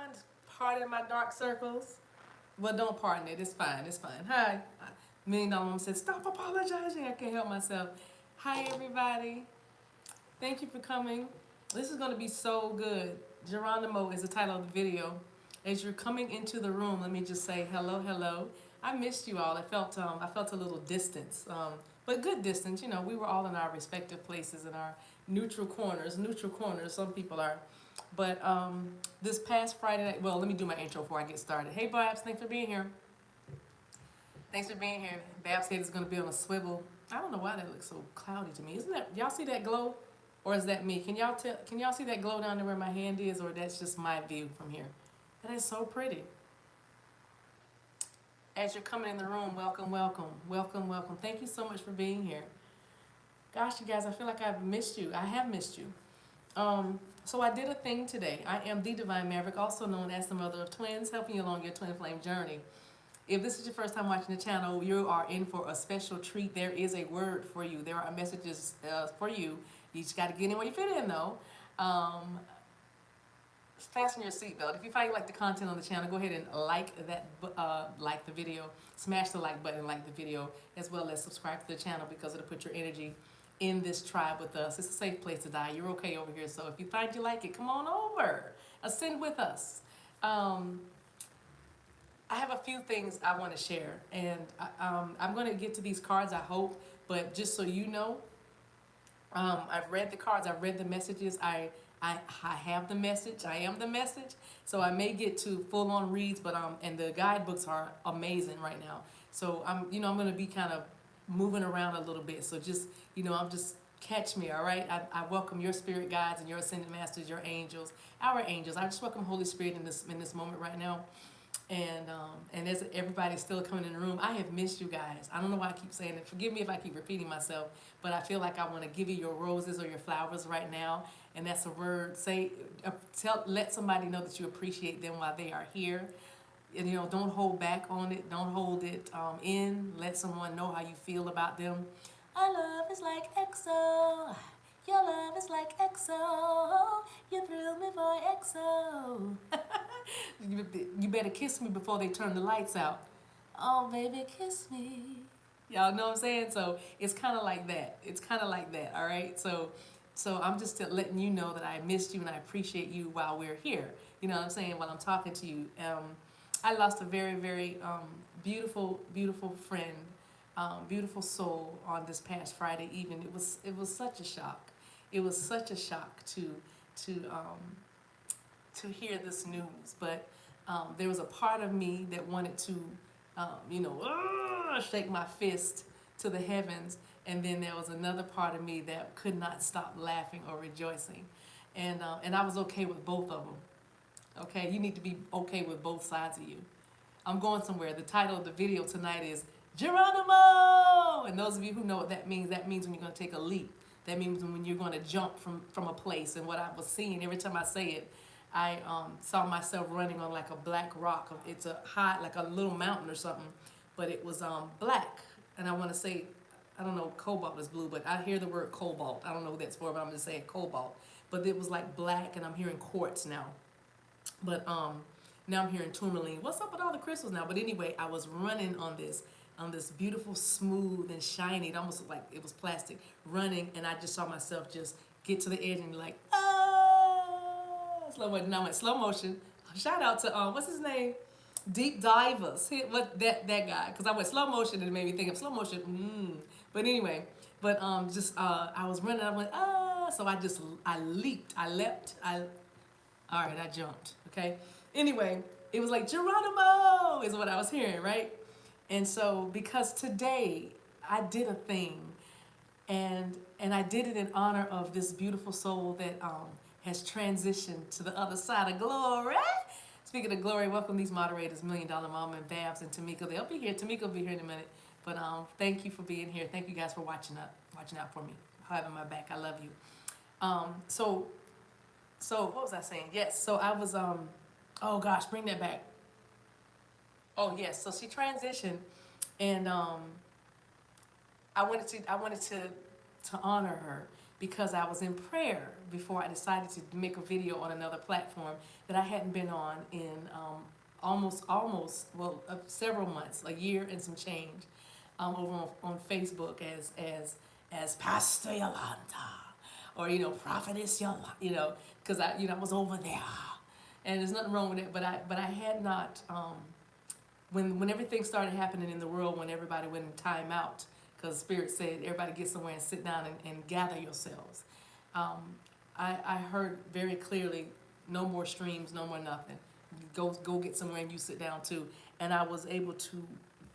everyone. Pardon my dark circles. Well, don't pardon it. It's fine. It's fine. Hi. $1,000,000 Mom said, stop apologizing. I can't help myself. Hi, everybody. Thank you for coming. This is going to be so good. Geronimo is the title of the video. As you're coming into the room, let me just say hello, hello. I missed you all. I felt a little distance, but good distance. You know, we were all in our respective places in our neutral corners. Neutral corners. Some people are. But this past Friday night, well, let me do my intro before I get started. Hey, Babs, thanks for being here. Thanks for being here. Babs head is going to be on a swivel. I don't know why that looks so cloudy to me. Isn't that, y'all see that glow? Or is that me? Can y'all see that glow down there where my hand is, or that's just my view from here? That is so pretty. As you're coming in the room, welcome, welcome, welcome, welcome. Thank you so much for being here. Gosh, you guys, I feel like I've missed you. I have missed you. So I did a thing today. I am the Divine Maverick, also known as the mother of twins, helping you along your twin flame journey. If this is your first time watching the channel, you are in for a special treat. There is a word for you. There are messages for you. You just got to get in where you fit in, though. Fasten your seatbelt. If you find you like the content on the channel, go ahead and like the video. Smash the like button, like the video, as well as subscribe to the channel because it'll put your energy in this tribe with us. It's a safe place to die. You're okay over here. So if you find you like it, come on over. Ascend with us. I have a few things I want to share, and I'm going to get to these cards, I hope, but just so you know, I've read the cards, I've read the messages, I have the message, I am the message, so I may get to full-on reads, but and the guidebooks are amazing right now. So I'm going to be kind of moving around a little bit, so just, I'm just catch me, all right? I welcome your spirit guides and your ascended masters, your angels, our angels. I just welcome Holy Spirit in this moment right now. And as everybody's still coming in the room, I have missed you guys. I don't know why I keep saying it. Forgive me if I keep repeating myself, but I feel like I want to give you your roses or your flowers right now. And that's a word. Let somebody know that you appreciate them while they are here. And, don't hold back on it. Don't hold it in. Let someone know how you feel about them. Our love is like EXO. Your love is like EXO. You thrill me for EXO. You better kiss me before they turn the lights out. Oh, baby, kiss me. Y'all know what I'm saying? So it's kind of like that. It's kind of like that, all right? So I'm just letting you know that I missed you and I appreciate you while we're here. You know what I'm saying? While I'm talking to you. I lost a very, very beautiful, beautiful friend, beautiful soul on this past Friday evening. It was such a shock. It was such a shock to hear this news, but there was a part of me that wanted to, shake my fist to the heavens, and then there was another part of me that could not stop laughing or rejoicing, and I was okay with both of them. Okay, you need to be okay with both sides of you. I'm going somewhere. The title of the video tonight is Geronimo, and those of you who know what that means when you're going to take a leap. That means when you're going to jump from a place. And what I was seeing every time I say it, I saw myself running on like a black rock. It's a high, like a little mountain or something, but it was black. And I want to say, I don't know, cobalt is blue, but I hear the word cobalt. I don't know what that's for, but I'm going to say cobalt. But it was like black, and I'm hearing quartz now. But now I'm hearing tourmaline. What's up with all the crystals now? But anyway, I was running on this beautiful, smooth and shiny. It almost looked like it was plastic, running, and I just saw myself just get to the edge and be like, oh, slow motion. And I went slow motion. Shout out to what's his name? Deep Divers. That guy? Because I went slow motion and it made me think of slow motion. But anyway, I was running. I went so I leaped. I leapt. All right, I jumped. Okay. Anyway, it was like Geronimo is what I was hearing, right? And so, because today I did a thing, and I did it in honor of this beautiful soul that has transitioned to the other side of glory. Speaking of glory, welcome these moderators, $1,000,000 Mama and Babs and Tamika. They'll be here. Tamika will be here in a minute. But thank you for being here. Thank you guys for watching out for me, having my back. I love you. So what was I saying? Yes. So I was oh gosh, bring that back. Oh yes, so she transitioned, and I wanted to honor her because I was in prayer before I decided to make a video on another platform that I hadn't been on in several months, a year and some change, over on Facebook as Pastor Yolanda, or Prophetess Yolanda, because I was over there, and there's nothing wrong with it, but I had not. When everything started happening in the world, when everybody went in time out, because Spirit said everybody get somewhere and sit down and gather yourselves. I heard very clearly, no more streams, no more nothing. Go get somewhere and you sit down too. And I was able to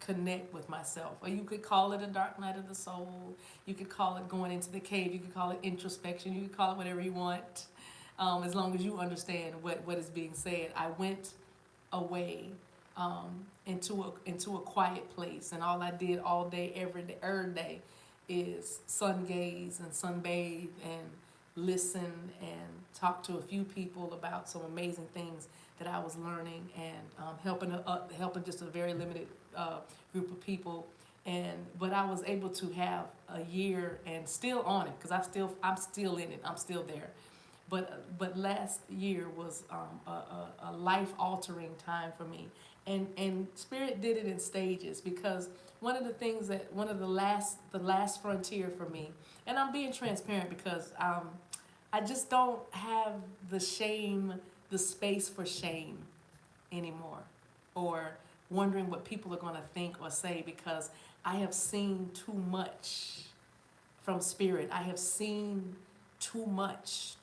connect with myself. Or you could call it a dark night of the soul. You could call it going into the cave. You could call it introspection. You could call it whatever you want, as long as you understand what is being said. I went away into a quiet place, and all I did all day, every day is sun gaze and sunbathe and listen and talk to a few people about some amazing things that I was learning, and helping just a very limited group of people. But I was able to have a year and still on it, because I'm still in it. I'm still there. But last year was a life altering time for me, and Spirit did it in stages, because one of the last frontier for me, and I'm being transparent because I just don't have the space for shame anymore, or wondering what people are going to think or say, because I have seen too much from Spirit. I have seen too much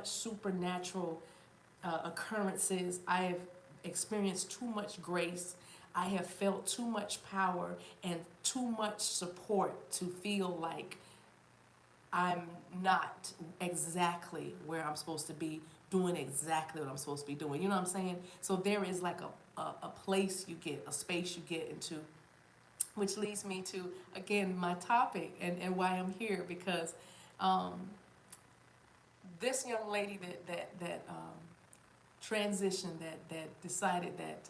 supernatural occurrences. I have experienced too much grace. I have felt too much power and too much support to feel like I'm not exactly where I'm supposed to be, doing exactly what I'm supposed to be doing. You know what I'm saying? So there is like a place you get, a space you get into, which leads me to, again, my topic and why I'm here, because this young lady that transitioned, that decided, that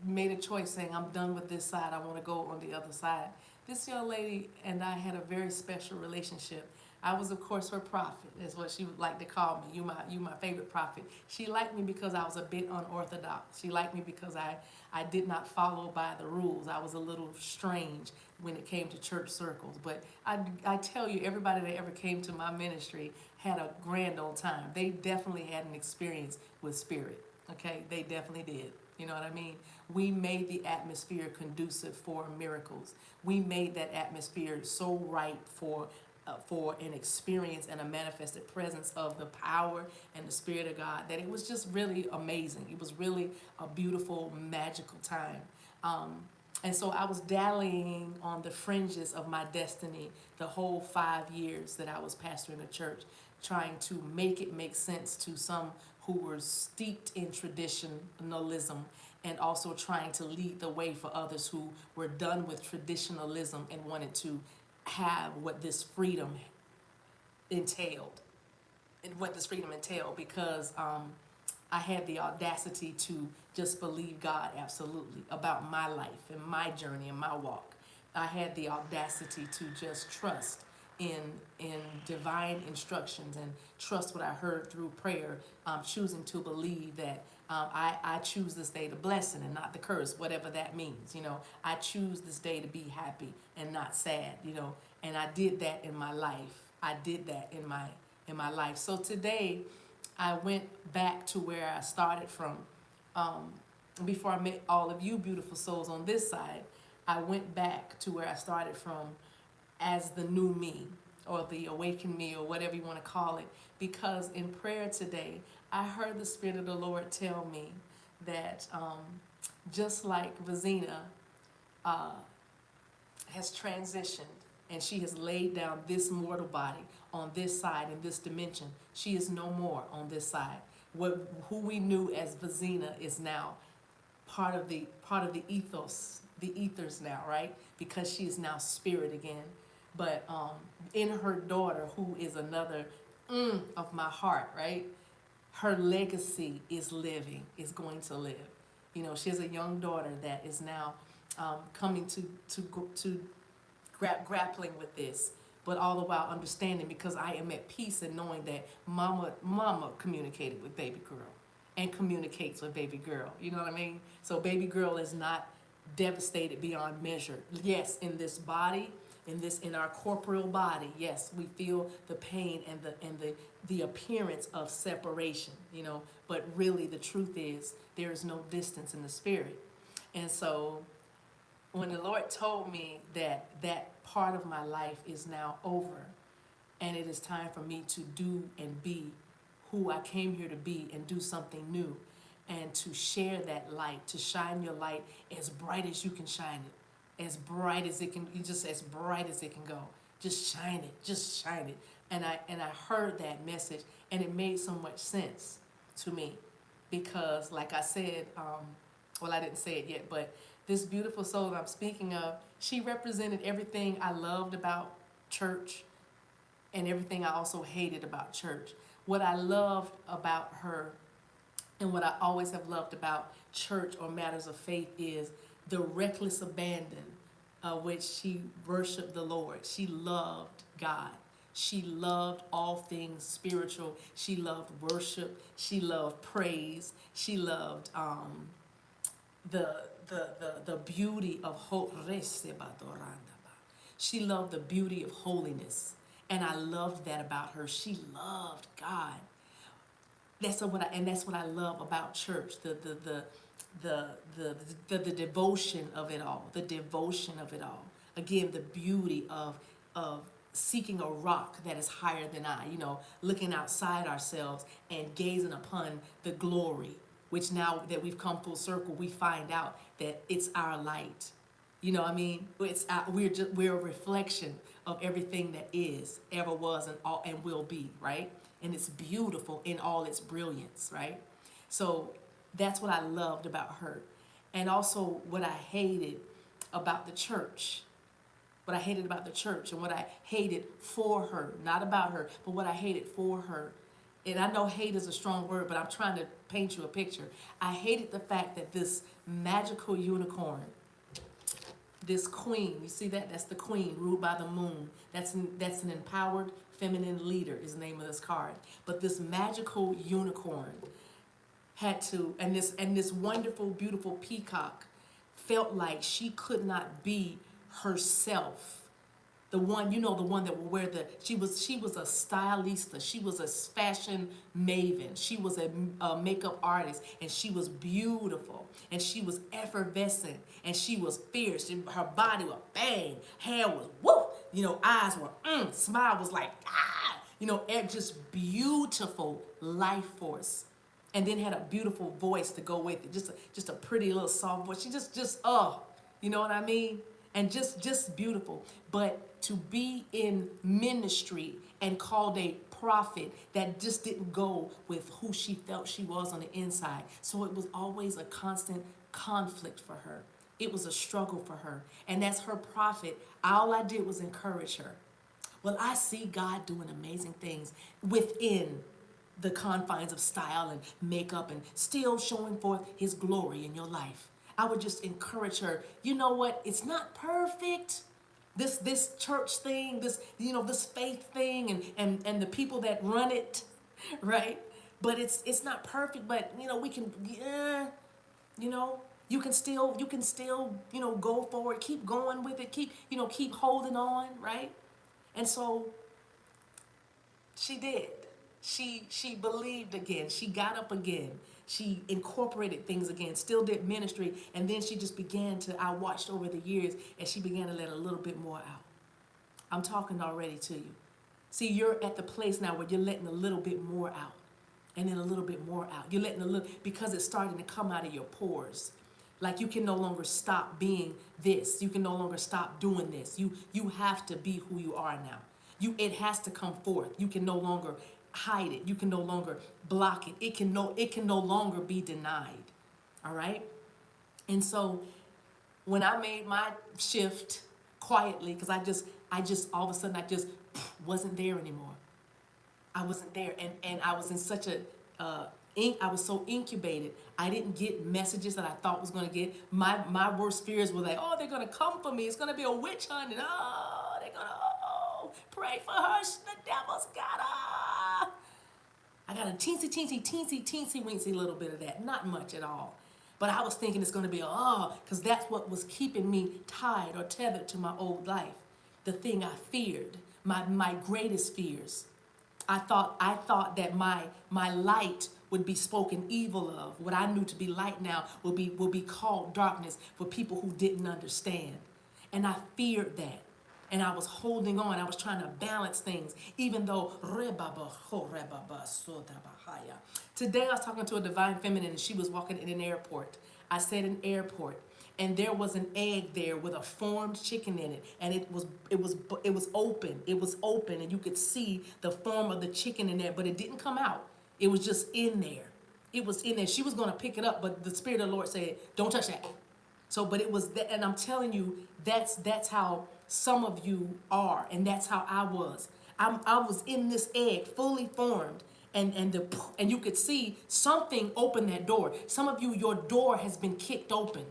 made a choice saying, I'm done with this side, I want to go on the other side. This young lady and I had a very special relationship. I was, of course, her prophet, is what she would like to call me. You my favorite prophet. She liked me because I was a bit unorthodox. She liked me because I did not follow by the rules. I was a little strange when it came to church circles. But I tell you, everybody that ever came to my ministry had a grand old time. They definitely had an experience with Spirit. Okay, they definitely did. You know what I mean? We made the atmosphere conducive for miracles. We made that atmosphere so right for an experience and a manifested presence of the power and the Spirit of God, that it was just really amazing. It was really a beautiful, magical time. And so I was dallying on the fringes of my destiny the whole 5 years that I was pastoring a church, trying to make it make sense to some who were steeped in traditionalism, and also trying to lead the way for others who were done with traditionalism and wanted to have what this freedom entailed, because I had the audacity to just believe God absolutely about my life and my journey and my walk. I had the audacity to just trust in divine instructions and trust what I heard through prayer, choosing to believe that I choose this day the blessing and not the curse, whatever that means. I choose this day to be happy and not sad. And I did that in my life. In my life. So today, I went back to where I started from. Before I met all of you beautiful souls on this side, I went back to where I started from as the new me, or the awakened me, or whatever you want to call it. Because in prayer today, I heard the Spirit of the Lord tell me that just like Vizina has transitioned, and she has laid down this mortal body on this side, in this dimension, she is no more on this side. Who we knew as Vizina is now part of the ethers now, right? Because she is now spirit again. But in her daughter, who is another of my heart, right? Her legacy is going to live. She has a young daughter that is now coming to grappling with this, but all the while understanding, because I am at peace and knowing that mama communicated with baby girl and communicates with baby girl. You know what I mean? So baby girl is not devastated beyond measure. Yes, in this body, in our corporeal body, yes, we feel the pain and the appearance of separation, you know, but really the truth is there is no distance in the spirit. And so when the Lord told me that that part of my life is now over and it is time for me to do and be who I came here to be and do something new and to share that light, to shine your light as bright as you can shine it, as bright as it can, just as bright as it can go. Just shine it, just shine it. And I heard that message, and it made so much sense to me because, like I said, well, I didn't say it yet, but this beautiful soul that I'm speaking of, she represented everything I loved about church and everything I also hated about church. What I loved about her and what I always have loved about church or matters of faith is the reckless abandon which she worshiped the Lord. She loved God. She loved all things spiritual. She loved worship. She loved praise. She loved the beauty of hope. She loved the beauty of holiness. And I loved that about her. She loved God. That's what I love about church. The devotion of it all. The devotion of it all. Again, the beauty of seeking a rock that is higher than I, you know, looking outside ourselves and gazing upon the glory, which now that we've come full circle, we find out that it's our light. You know what I mean? We're a reflection of everything that is, ever was, and will be, right? And it's beautiful in all its brilliance, right? So that's what I loved about her. And also what I hated about the church. What I hated about the church and what I hated for her, not about her, but what I hated for her. And I know hate is a strong word, but I'm trying to paint you a picture. I hated the fact that this magical unicorn, this queen, you see that? That's the queen ruled by the moon. That's an empowered feminine leader is the name of this card. But this magical unicorn had to, and this wonderful, beautiful peacock felt like she could not be herself. The one, you know, the one that will wear she was a stylista. She was a fashion maven. She was a makeup artist, and she was beautiful, and she was effervescent, and she was fierce. And her body was bang, hair was woo, you know, eyes were smile was like ah, you know, just beautiful life force. And then had a beautiful voice to go with it, just a pretty little soft voice. She just you know what I mean? And just beautiful. But to be in ministry and called a prophet, that just didn't go with who she felt she was on the inside. So it was always a constant conflict for her. It was a struggle for her. And as her prophet, all I did was encourage her. Well, I see God doing amazing things within the confines of style and makeup and still showing forth his glory in your life. I would just encourage her. You know what? It's not perfect. This church thing, this, you know, this faith thing and the people that run it, right? But it's not perfect, but you know, we can you know, you can still, you know, go forward, keep going with it, keep holding on, right? And so she did. She believed again. She got up again. She incorporated things again, still did ministry, and then she just began to, I watched over the years, and she began to let a little bit more out. I'm talking already to you. See, you're at the place now where you're letting a little bit more out, and then a little bit more out. You're letting a little, because it's starting to come out of your pores. Like you can no longer stop being this. You can no longer stop doing this. You have to be who you are now. It has to come forth. You can no longer hide it. You can no longer block it. It can no longer be denied. All right? And so when I made my shift quietly, because I just all of a sudden I just wasn't there anymore. I wasn't there, and I was in such a I was so incubated. I didn't get messages that I thought was going to get. My worst fears were like, oh, they're going to come for me. It's going to be a witch hunt, and oh, they're going to Pray for her. The devil's got her. I got a teensy weensy little bit of that. Not much at all. But I was thinking it's going to be because that's what was keeping me tied or tethered to my old life. The thing I feared, my greatest fears. I thought that my light would be spoken evil of. What I knew to be light now will be called darkness for people who didn't understand. And I feared that. And I was holding on. I was trying to balance things, even though today I was talking to a divine feminine and she was walking in an airport. I said an airport, and there was an egg there with a formed chicken in it, and it was open. It was open, and you could see the form of the chicken in there, but it didn't come out. It was just in there. It was in there. She was going to pick it up, but the Spirit of the Lord said, "Don't touch that." So, but it was that, and I'm telling you, that's how some of you are, and that's how I was. I was in this egg, fully formed, and you could see something open that door. Some of you, your door has been kicked open,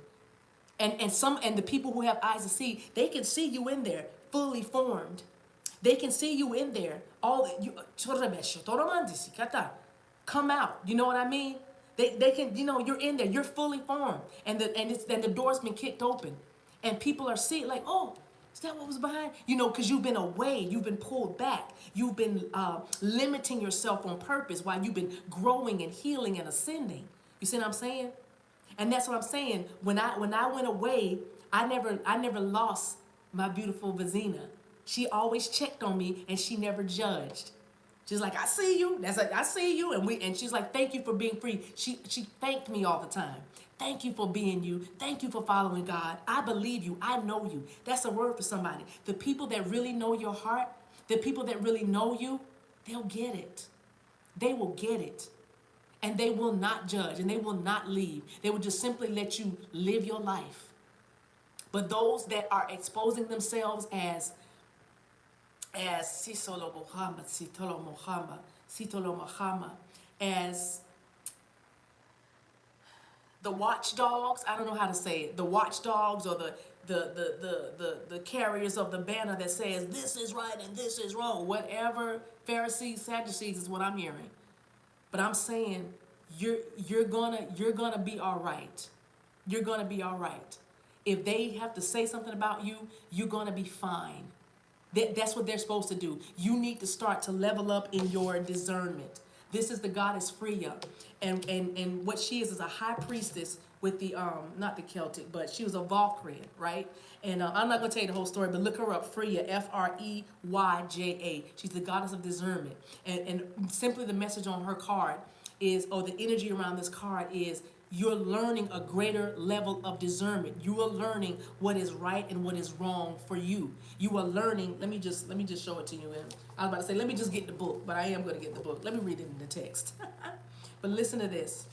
and the people who have eyes to see, they can see you in there, fully formed. They can see you in there. Come out. You know what I mean? They can, you're in there. You're fully formed, and the door's been kicked open, and people are seeing like, oh, is that what was behind? Because you've been away, you've been pulled back, you've been limiting yourself on purpose while you've been growing and healing and ascending. You see what I'm saying? And that's what I'm saying. When I went away, I never lost my beautiful Vizina. She always checked on me, and she never judged. She's like, I see you. That's like, I see you. And she's like, thank you for being free. She thanked me all the time. Thank you for being you. Thank you for following God. I believe you. I know you. That's a word for somebody. The people that really know your heart, the people that really know you, they'll get it. They will get it. And they will not judge, and they will not leave. They will just simply let you live your life. But those that are exposing themselves as Sitolo Muhammad, as the watchdogs, I don't know how to say it, the watchdogs or the carriers of the banner that says this is right and this is wrong, whatever, Pharisees, Sadducees is what I'm hearing. But I'm saying you're gonna be all right. You're gonna be all right. If they have to say something about you, you're gonna be fine. That's what they're supposed to do. You need to start to level up in your discernment. This is the goddess Freya, and what she is a high priestess with the not the Celtic, but she was a Valkyrian, right? And I'm not gonna tell you the whole story, but look her up, Freya, Freyja. She's the goddess of discernment, and simply the message on her card is, or the energy around this card is, you're learning a greater level of discernment. You are learning what is right and what is wrong for you. You are learning. Let me just show it to you. I was about to say, let me just get the book, but I am going to get the book. Let me read it in the text. But listen to this.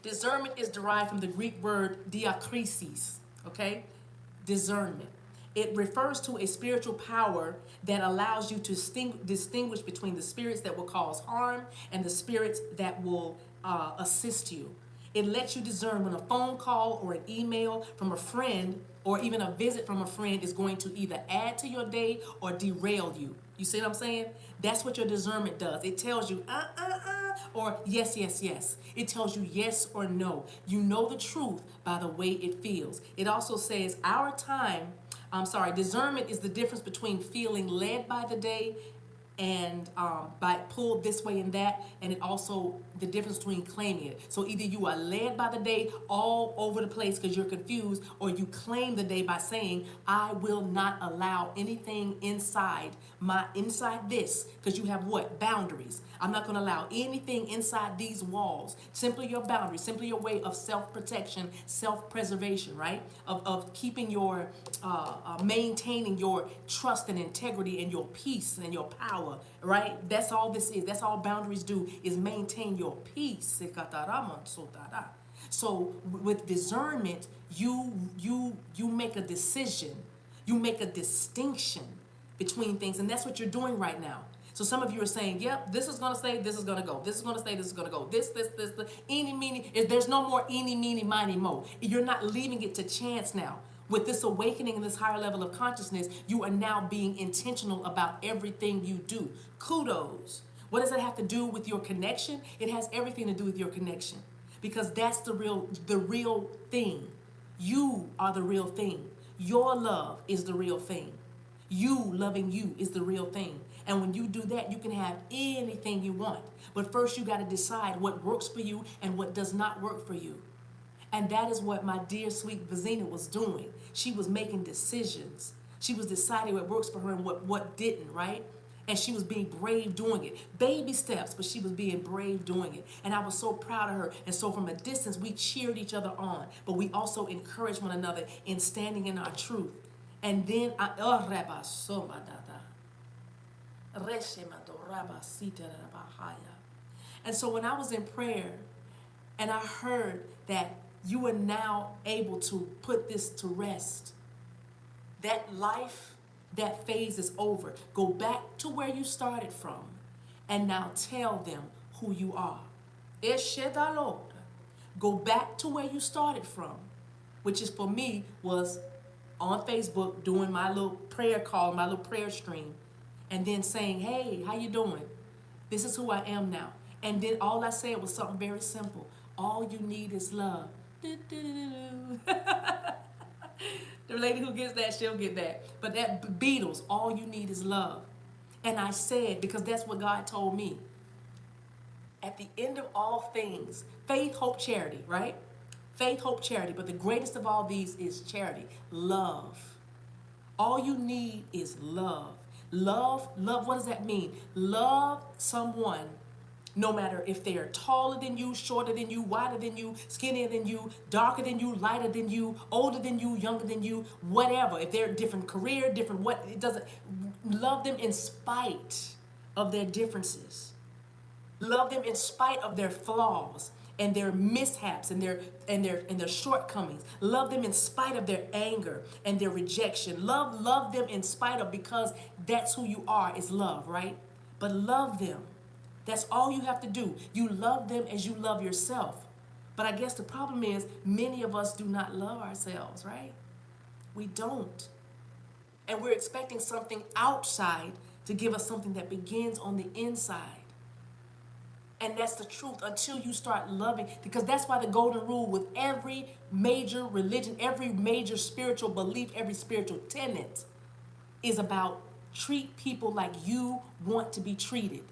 Discernment is derived from the Greek word diakrisis, okay? Discernment. It refers to a spiritual power that allows you to distinguish between the spirits that will cause harm and the spirits that will assist you. It lets you discern when a phone call or an email from a friend or even a visit from a friend is going to either add to your day or derail you. You see what I'm saying? That's what your discernment does. It tells you or yes. It tells you yes or no. You know the truth by the way it feels. It also says discernment is the difference between feeling led by the day and by pulled this way and that, and it also the difference between claiming it. So either you are led by the day all over the place because you're confused, or you claim the day by saying, I will not allow anything inside this, because you have what? Boundaries. I'm not going to allow anything inside these walls. Simply your boundaries, simply your way of self-protection, self-preservation, right? Of keeping your, maintaining your trust and integrity and your peace and your power, right? That's all this is. That's all boundaries do, is maintain your peace. So with discernment, you make a decision. You make a distinction between things, and that's what you're doing right now. So some of you are saying, yep, this is going to stay, this is going to go. This is going to stay, this is going to go. This, eeny, meeny. There's no more eeny, meeny, miny, mo. You're not leaving it to chance now. With this awakening and this higher level of consciousness, you are now being intentional about everything you do. Kudos. What does that have to do with your connection? It has everything to do with your connection, because that's the real thing. You are the real thing. Your love is the real thing. You loving you is the real thing. And when you do that, you can have anything you want. But first you got to decide what works for you and what does not work for you. And that is what my dear sweet Vizina was doing. She was making decisions. She was deciding what works for her and what didn't, right? And she was being brave doing it. Baby steps, but she was being brave doing it. And I was so proud of her. And so from a distance, we cheered each other on. But we also encouraged one another in standing in our truth. And then, and so when I was in prayer and I heard that you are now able to put this to rest, that life, that phase is over. Go back to where you started from and now tell them who you are. Go back to where you started from, which is for me was on Facebook doing my little prayer call, my little prayer stream, and then saying, hey, how you doing? This is who I am now. And then all I said was something very simple. All you need is love. The lady who gets that, she'll get that. But that Beatles, all you need is love. And I said, because that's what God told me. At the end of all things, faith, hope, charity, right? Faith, hope, charity. But the greatest of all these is charity, love. All you need is love. Love, what does that mean? Love someone no matter if they are taller than you, shorter than you, wider than you, skinnier than you, darker than you, lighter than you, older than you, younger than you, whatever. If they're different career, different what, it doesn't, love them in spite of their differences. Love them in spite of their flaws and their mishaps and their shortcomings. Love them in spite of their anger and their rejection. Love them in spite of, because that's who you are, is love, right? But love them. That's all you have to do. You love them as you love yourself. But I guess the problem is many of us do not love ourselves, right? We don't. And we're expecting something outside to give us something that begins on the inside. And that's the truth until you start loving, because that's why the golden rule with every major religion, every major spiritual belief, every spiritual tenet is about treat people like you want to be treated.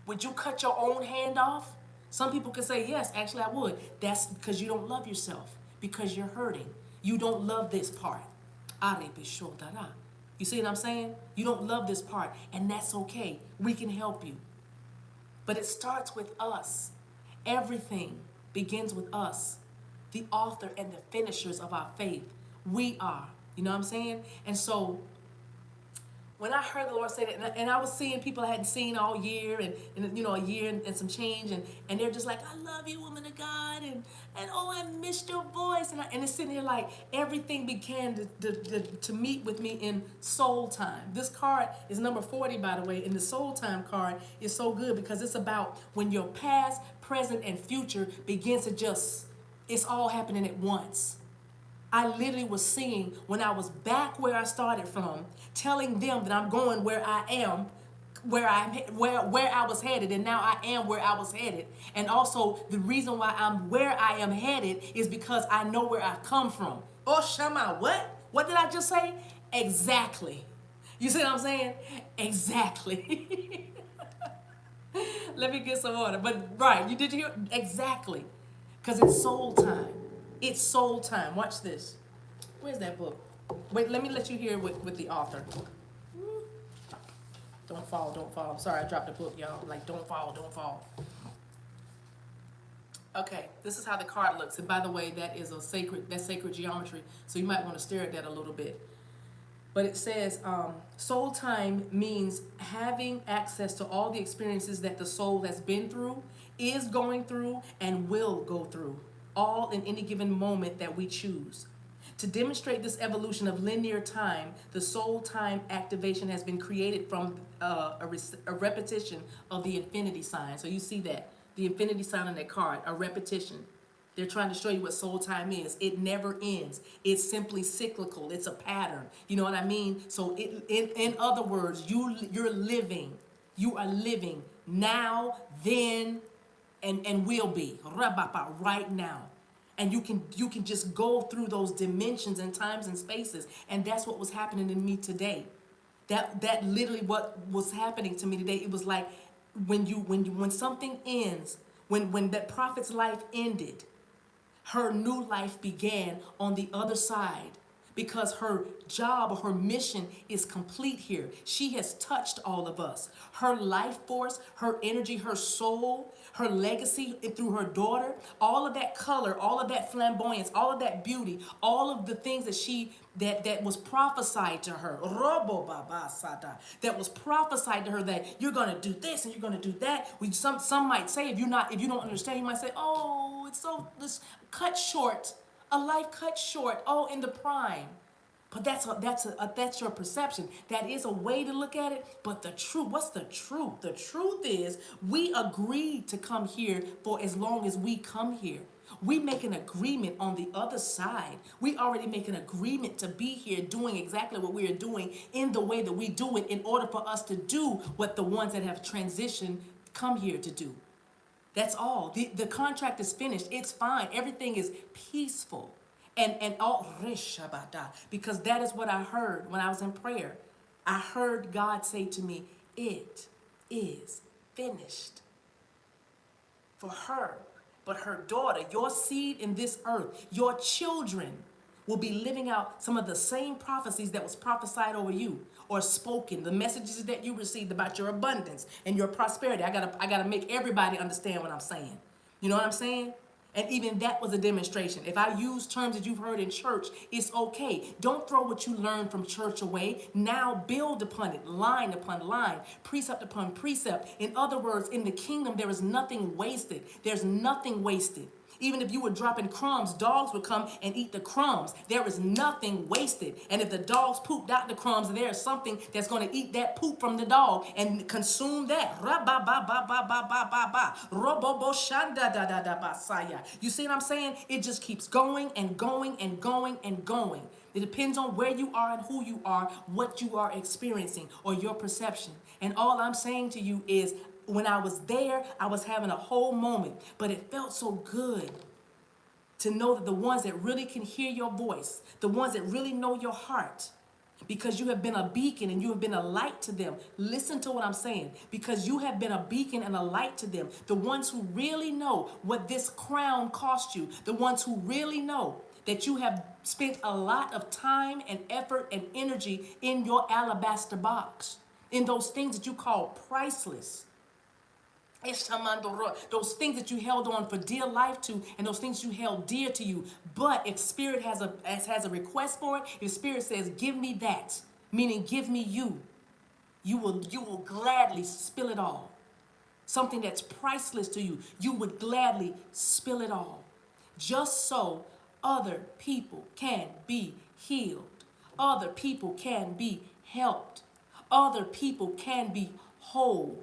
Would you cut your own hand off? Some people can say, yes, actually I would. That's because you don't love yourself, because you're hurting. You don't love this part. You see what I'm saying? You don't love this part, and that's okay. We can help you. But it starts with us. Everything begins with us, the author and the finishers of our faith. We are. You know what I'm saying? And so when I heard the Lord say that, and I was seeing people I hadn't seen all year, and you know, a year and some change, and they're just like, I love you, woman of God, and oh, I missed your voice, and it's sitting here like everything began to meet with me in soul time. This card is number 40, by the way, and the soul time card is so good because it's about when your past, present, and future begins to just, it's all happening at once. I literally was seeing when I was back where I started from, telling them that I'm going where I am, where I was headed, and now I am where I was headed. And also the reason why I'm where I am headed is because I know where I've come from. Oh Shama, what? What did I just say? Exactly. You see what I'm saying? Exactly. Let me get some water. But right, you did hear? Exactly. Because it's soul time. It's soul time. Watch this. Where's that book? Wait, let me let you hear with the author. Don't fall, don't fall. I'm sorry, I dropped the book, y'all. Like, don't fall, don't fall. Okay, this is how the card looks. And by the way, that's sacred geometry. So you might want to stare at that a little bit. But it says, soul time means having access to all the experiences that the soul has been through, is going through, and will go through, all in any given moment that we choose. To demonstrate this evolution of linear time, the soul time activation has been created from a repetition of the infinity sign. So you see that, the infinity sign on that card, a repetition. They're trying to show you what soul time is. It never ends. It's simply cyclical. It's a pattern. You know what I mean? So in other words, you're living. You are living now, then, and will be. Right now. And you can just go through those dimensions and times and spaces. And that's what was happening in me today. That literally what was happening to me today. It was like when something ends, when that prophet's life ended, her new life began on the other side, because her job or her mission is complete here. She has touched all of us. Her life force, her energy, her soul, her legacy through her daughter, all of that color, all of that flamboyance, all of that beauty, all of the things that was prophesied to her, that was prophesied to her, that you're gonna do this and you're gonna do that. Some might say, if you don't understand, you might say, oh, it's so this cut short. A life cut short, oh, in the prime. But that's your perception. That is a way to look at it. But the truth, what's the truth? The truth is, we agreed to come here for as long as we come here. We make an agreement on the other side. We already make an agreement to be here doing exactly what we are doing in the way that we do it, in order for us to do what the ones that have transitioned come here to do. That's all. The contract is finished. It's fine. Everything is peaceful. And all, because that is what I heard when I was in prayer. I heard God say to me, it is finished. For her, but her daughter, your seed in this earth, your children will be living out some of the same prophecies that was prophesied over you, or spoken, the messages that you received about your abundance and your prosperity. I gotta make everybody understand what I'm saying. You know what I'm saying? And even that was a demonstration. If I use terms that you've heard in church, it's okay. Don't throw what you learned from church away. Now build upon it, line upon line, precept upon precept. In other words, in the kingdom, there is nothing wasted. There's nothing wasted. Even if you were dropping crumbs, dogs would come and eat the crumbs. There is nothing wasted. And if the dogs pooped out the crumbs, there is something that's going to eat that poop from the dog and consume that. You see what I'm saying? It just keeps going and going and going and going. It depends on where you are and who you are, what you are experiencing, or your perception. And all I'm saying to you is, when I was there, I was having a whole moment, but it felt so good to know that the ones that really can hear your voice, the ones that really know your heart, because you have been a beacon and you have been a light to them. Listen to what I'm saying. Because you have been a beacon and a light to them. The ones who really know what this crown cost you, the ones who really know that you have spent a lot of time and effort and energy in your alabaster box, in those things that you call priceless. Those things that you held on for dear life to, and those things you held dear to you. But if Spirit has a request for it, if Spirit says, give me that, meaning give me you will gladly spill it all. Something that's priceless to you, you would gladly spill it all. Just so other people can be healed. Other people can be helped. Other people can be whole.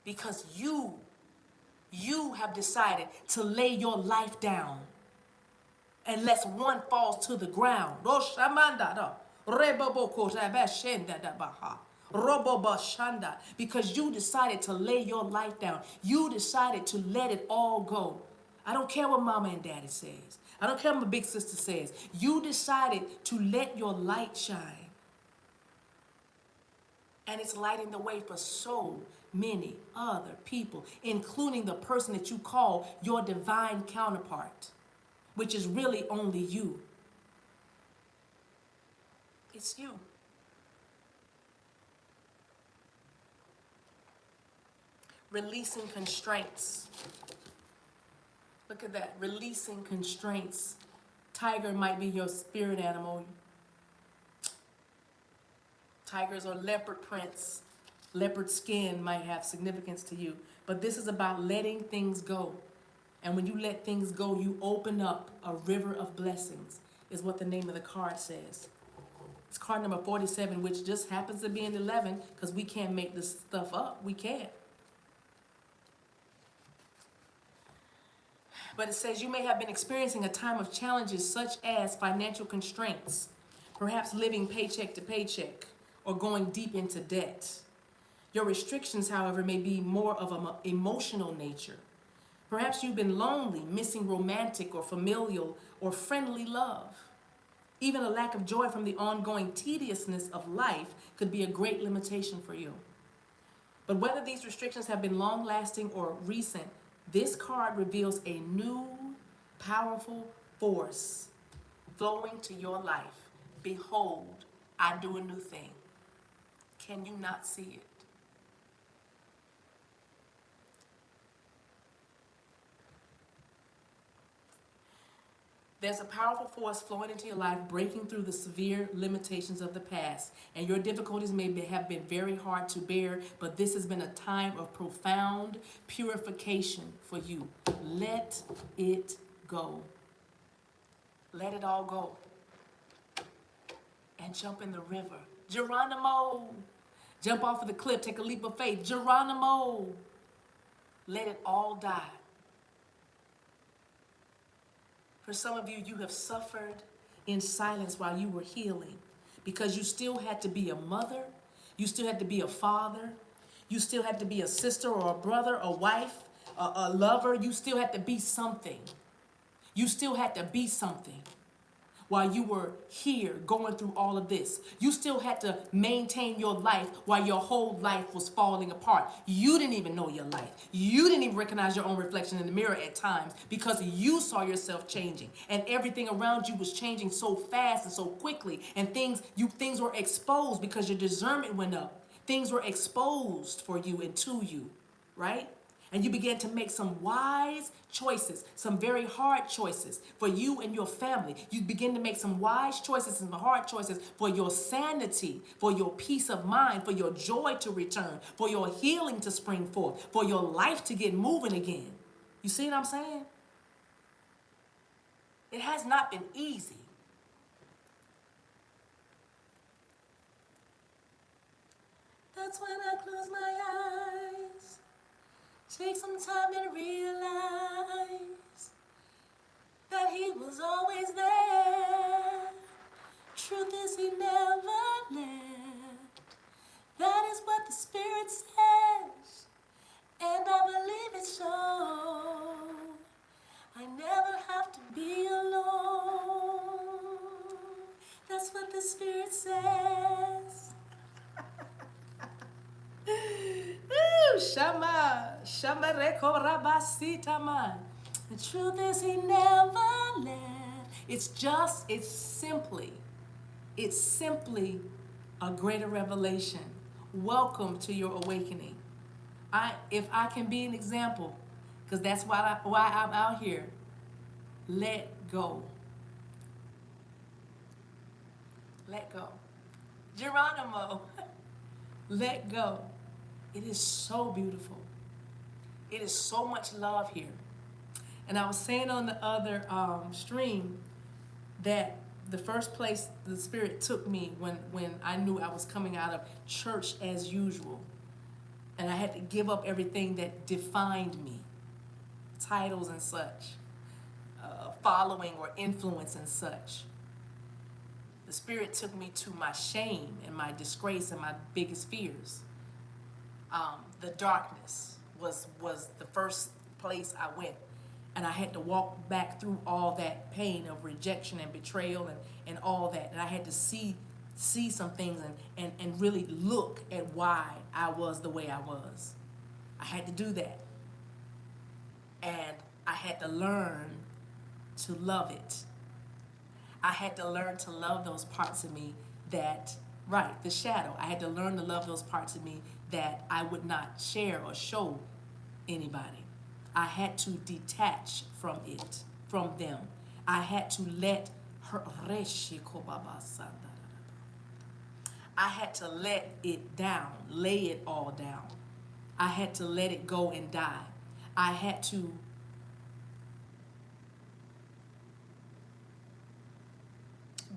Because you have decided to lay your life down unless one falls to the ground. Because you decided to lay your life down. You decided to let it all go. I don't care what mama and daddy says. I don't care what my big sister says. You decided to let your light shine. And it's lighting the way for so many other people, including the person that you call your divine counterpart, which is really only you. It's you. Releasing constraints. Look at that, releasing constraints. Tiger might be your spirit animal. Tigers are leopard prints. Leopard skin might have significance to you. But this is about letting things go. And when you let things go, you open up a river of blessings, is what the name of the card says. It's card number 47, which just happens to be in 11, because we can't make this stuff up. We can't. But it says you may have been experiencing a time of challenges such as financial constraints, perhaps living paycheck to paycheck, or going deep into debt. Your restrictions, however, may be more of an emotional nature. Perhaps you've been lonely, missing romantic or familial or friendly love. Even a lack of joy from the ongoing tediousness of life could be a great limitation for you. But whether these restrictions have been long-lasting or recent, this card reveals a new, powerful force flowing to your life. Behold, I do a new thing. Can you not see it? There's a powerful force flowing into your life, breaking through the severe limitations of the past. And your difficulties have been very hard to bear, but this has been a time of profound purification for you. Let it go. Let it all go. And jump in the river. Geronimo! Jump off of the cliff, take a leap of faith. Geronimo! Let it all die. For some of you, you have suffered in silence while you were healing because you still had to be a mother, you still had to be a father, you still had to be a sister or a brother, a wife, a lover. You still had to be something. You still had to be something while you were here going through all of this. You still had to maintain your life while your whole life was falling apart. You didn't even know your life. You didn't even recognize your own reflection in the mirror at times because you saw yourself changing and everything around you was changing so fast and so quickly, and things were exposed because your discernment went up. Things were exposed for you and to you, right? And you began to make some wise choices, some very hard choices for you and your family. You begin to make some wise choices and hard choices for your sanity, for your peace of mind, for your joy to return, for your healing to spring forth, for your life to get moving again. You see what I'm saying? It has not been easy. That's when I close my eyes. Take some time and realize that he was always there. Truth is he never left. That is what the Spirit says, and I believe it so. I never have to be alone. That's what the Spirit says. Shama reko rabasita man. The truth is he never left. It's simply a greater revelation. Welcome to your awakening. If I can be an example, because that's why I'm out here. Let go. Let go. Geronimo. Let go. It is so beautiful. It is so much love here. And I was saying on the other stream that the first place the Spirit took me when I knew I was coming out of church as usual, and I had to give up everything that defined me, titles and such, following or influence and such. The Spirit took me to my shame and my disgrace and my biggest fears. The darkness was the first place I went. And I had to walk back through all that pain of rejection and betrayal and all that. And I had to see some things and really look at why I was the way I was. I had to do that. And I had to learn to love it. I had to learn to love those parts of me that, the shadow. I had to learn to love those parts of me that I would not share or show anybody. I had to detach from them. I had to let her, I had to let it down, lay it all down. I had to let it go and die. I had to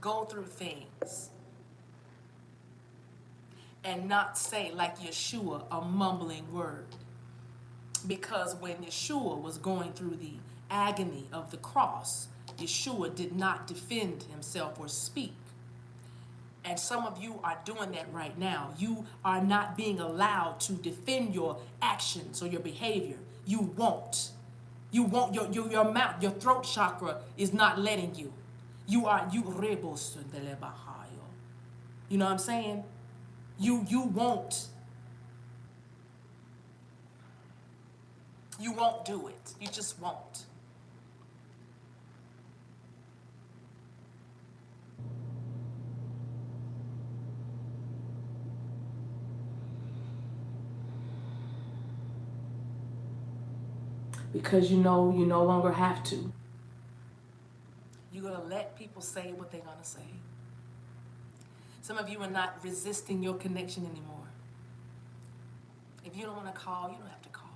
go through things and not say, like Yeshua, a mumbling word. Because when Yeshua was going through the agony of the cross, Yeshua did not defend himself or speak. And some of you are doing that right now. You are not being allowed to defend your actions or your behavior. You won't. You won't. Your mouth, your throat chakra is not letting you. You rebos. You know what I'm saying? You won't. You won't do it. You just won't. Because you know you no longer have to. You're going to let people say what they're going to say. Some of you are not resisting your connection anymore. If you don't want to call, you don't have to call.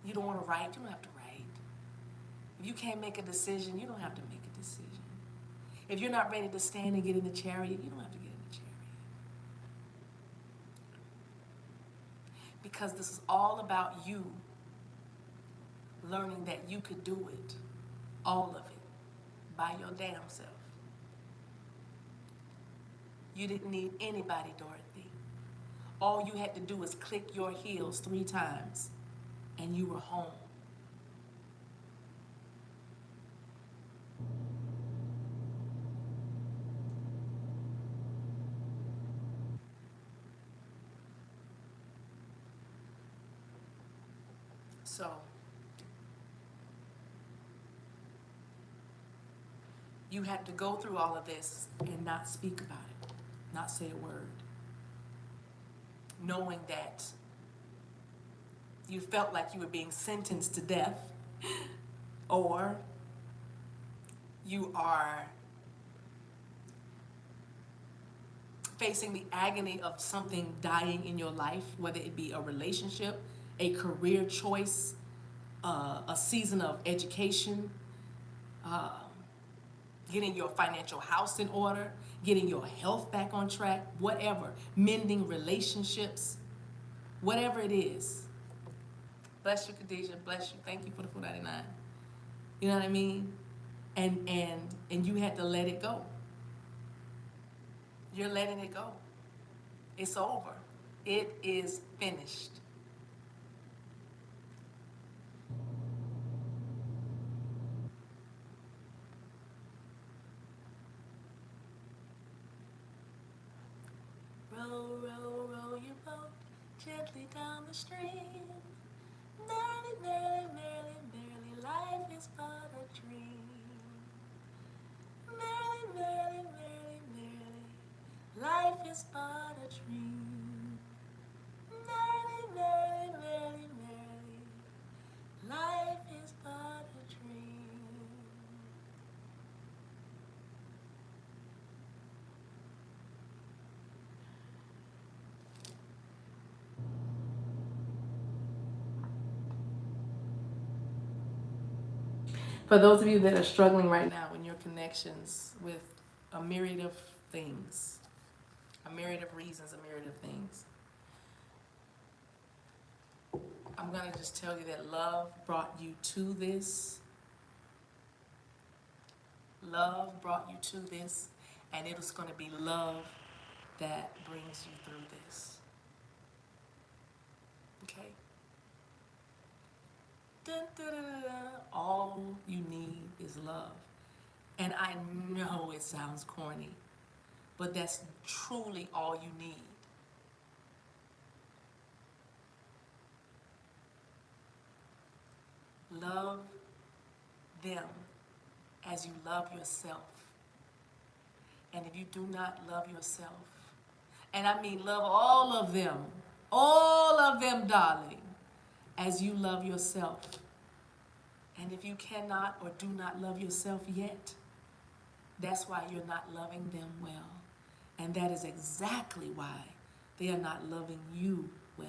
You don't want to write, you don't have to write. If you can't make a decision, you don't have to make a decision. If you're not ready to stand and get in the chariot, you don't have to get in the chariot. Because this is all about you learning that you could do it, all of it, by your damn self. You didn't need anybody, Dorothy. All you had to do was click your heels 3 times, and you were home. So, you had to go through all of this and not speak about it, not say a word, knowing that you felt like you were being sentenced to death, or you are facing the agony of something dying in your life, whether it be a relationship, a career choice, a season of education, getting your financial house in order, getting your health back on track, whatever, mending relationships, whatever it is. Bless you, Khadijah. Bless you. Thank you for the $4.99. You know what I mean? And you had to let it go. You're letting it go. It's over. It is finished. Row, row, row your boat gently down the stream. Merrily, merrily, merrily, merrily, life is but a dream. Merrily, merrily, merrily, merrily, life is but a dream. Merrily, merrily, merrily, merrily, life is but a dream. For those of you that are struggling right now in your connections with a myriad of things, a myriad of reasons, a myriad of things, I'm going to just tell you that love brought you to this. Love brought you to this, and it is going to be love that brings you through this. Okay? Dun, dun, dun, dun, dun. All you need is love. And I know it sounds corny, but that's truly all you need. Love them as you love yourself. And if you do not love yourself, and I mean love all of them, darling, as you love yourself. And if you cannot or do not love yourself yet, that's why you're not loving them well. And that is exactly why they are not loving you well.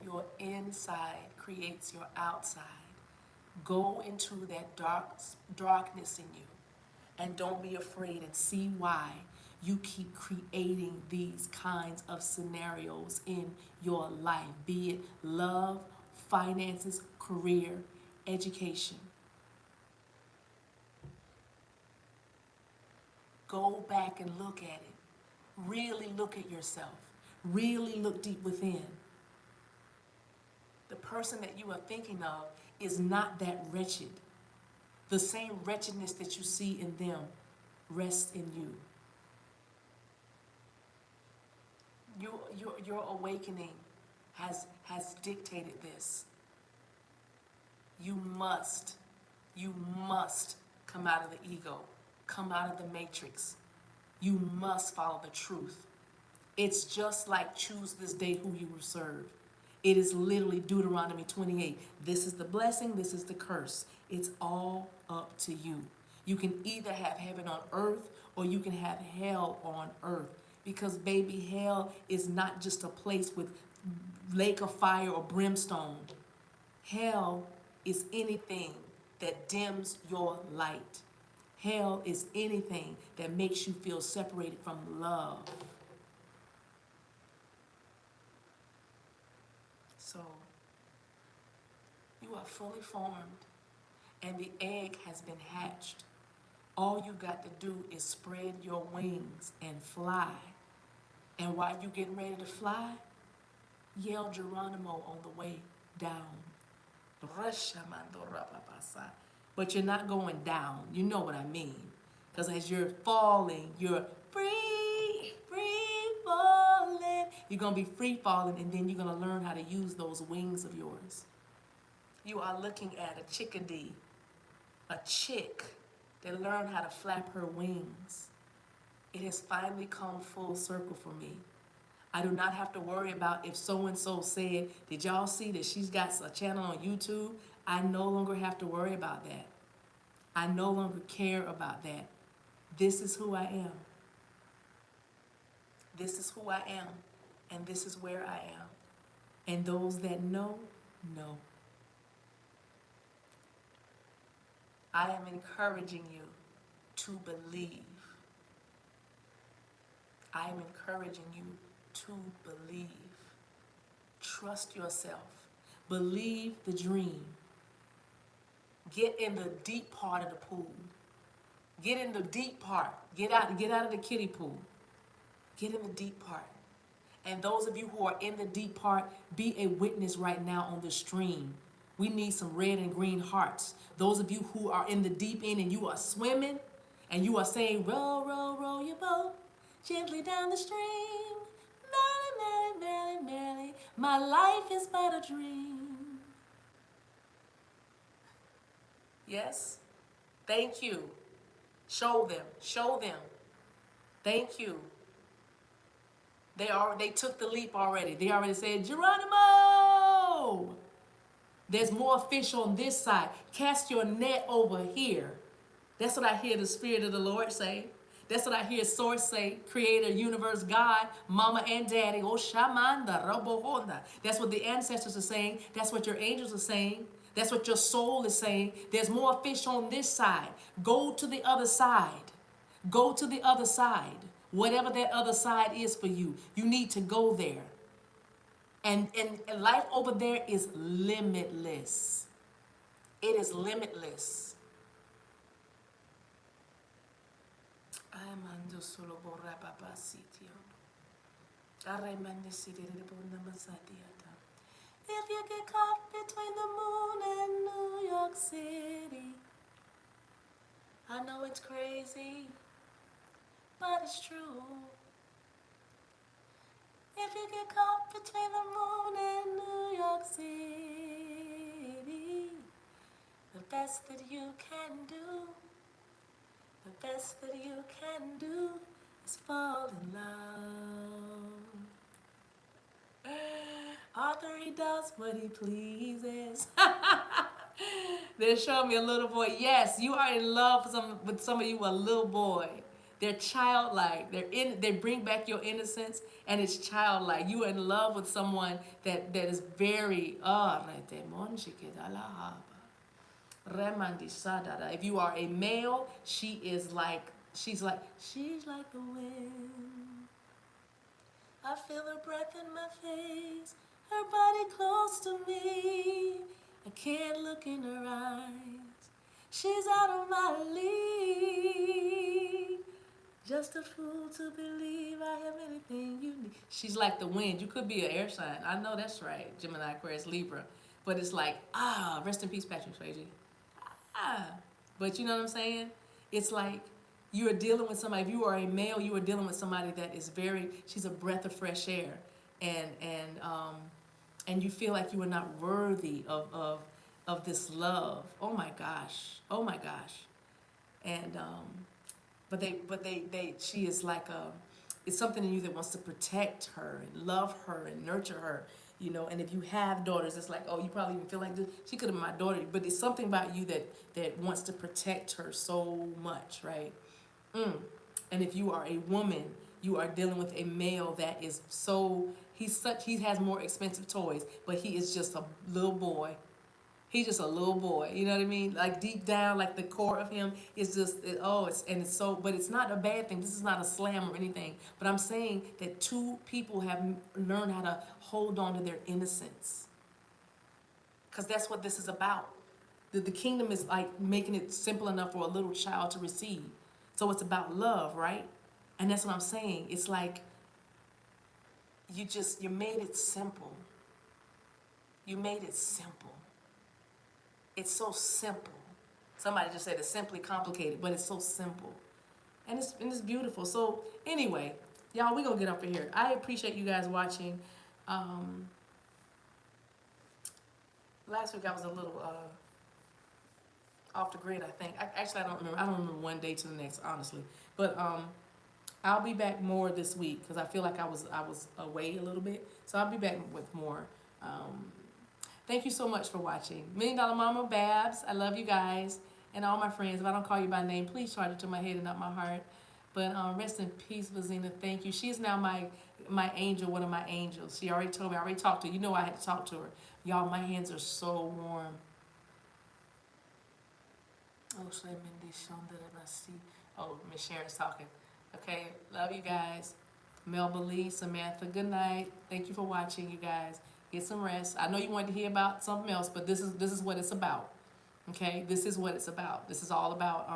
Your inside creates your outside. Go into that darkness in you, and don't be afraid, and see why you keep creating these kinds of scenarios in your life. Be it love, finances, career, education. Go back and look at it. Really look at yourself. Really look deep within. The person that you are thinking of is not that wretched. The same wretchedness that you see in them rests in you. Your awakening has dictated this. You must come out of the ego, come out of the matrix. You must follow the truth. It's just like choose this day who you will serve. It is literally Deuteronomy 28. This is the blessing, this is the curse. It's all up to you. You can either have heaven on earth or you can have hell on earth. Because baby, hell is not just a place with lake of fire or brimstone. Hell is anything that dims your light. Hell is anything that makes you feel separated from love. So, you are fully formed and the egg has been hatched. All you got to do is spread your wings and fly. And while you're getting ready to fly, yell Geronimo on the way down. But you're not going down. You know what I mean. Because as you're falling, you're free falling. You're going to be free falling, and then you're going to learn how to use those wings of yours. You are looking at a chickadee, a chick that learned how to flap her wings. It has finally come full circle for me. I do not have to worry about if so-and-so said, did y'all see that she's got a channel on YouTube? I no longer have to worry about that. I no longer care about that. This is who I am. This is who I am, and this is where I am. And those that know, know. I am encouraging you to believe. I am encouraging you to believe. Trust yourself. Believe the dream. Get in the deep part of the pool. Get in the deep part. Get out of the kiddie pool. Get in the deep part. And those of you who are in the deep part, be a witness right now on the stream. We need some red and green hearts. Those of you who are in the deep end and you are swimming and you are saying, row, row, row your boat gently down the stream. Merrily, merrily, merrily, merrily, my life is but a dream. Yes? Thank you. Show them. Show them. Thank you. They took the leap already. They already said, Geronimo! There's more fish on this side. Cast your net over here. That's what I hear the Spirit of the Lord say. That's what I hear Source say, Creator, Universe, God, Mama and Daddy. Oh, Shamanda, Robohonda. That's what the ancestors are saying. That's what your angels are saying. That's what your soul is saying. There's more fish on this side. Go to the other side. Go to the other side. Whatever that other side is for you, you need to go there. And life over there is limitless. It is limitless. If you get caught between the moon and New York City, I know it's crazy, but it's true. If you get caught between the moon and New York City, the best that you can do, the best that you can do is fall in love. Arthur, he does what he pleases. They're showing me a little boy. Yes, you are in love with some of you, a little boy. They're childlike. They bring back your innocence, and it's childlike. You are in love with someone that is very if you are a male, she's like the wind. I feel her breath in my face, her body close to me. Can't look in her eyes. She's out of my league. Just a fool to believe I have anything you need. She's like the wind. You could be an air sign. I know that's right. Gemini, Aquarius, Libra. But it's like, rest in peace, Patrick Swayze. But you know what I'm saying? It's like you are dealing with somebody. If you are a male, you are dealing with somebody that is she's a breath of fresh air. And you feel like you are not worthy of this love. Oh my gosh. Oh my gosh. And she is like it's something in you that wants to protect her and love her and nurture her, you know. And if you have daughters, it's like, oh, you probably even feel like this. She could have been my daughter, but it's something about you that wants to protect her so much, right? And if you are a woman, you are dealing with a male that is he has more expensive toys, but he is just a little boy. He's just a little boy, you know what I mean? Like deep down, like the core of him is just, but it's not a bad thing. This is not a slam or anything. But I'm saying that two people have learned how to hold on to their innocence. Because that's what this is about. The kingdom is like making it simple enough for a little child to receive. So it's about love, right? And that's what I'm saying. It's like you made it simple. You made it simple. It's so simple. Somebody just said it's simply complicated, but it's so simple. And it's beautiful. So anyway, y'all, we're going to get up here. I appreciate you guys watching. Last week I was a little off the grid, I think. Actually, I don't remember. I don't remember one day to the next, honestly. But I'll be back more this week because I feel like I was away a little bit. So I'll be back with more. Thank you so much for watching. $1 Million Mama Babs, I love you guys. And all my friends, if I don't call you by name, please charge it to my head and not my heart. But rest in peace, Vazina. Thank you. She's now my angel, one of my angels. She already told me. I already talked to her. You know I had to talk to her. Y'all, my hands are so warm. Oh, Miss Sharon's talking. Okay, love you guys. Melba Lee, Samantha, good night. Thank you for watching, you guys. Get some rest. I know you wanted to hear about something else, but this is what it's about. Okay, this is what it's about. This is all about.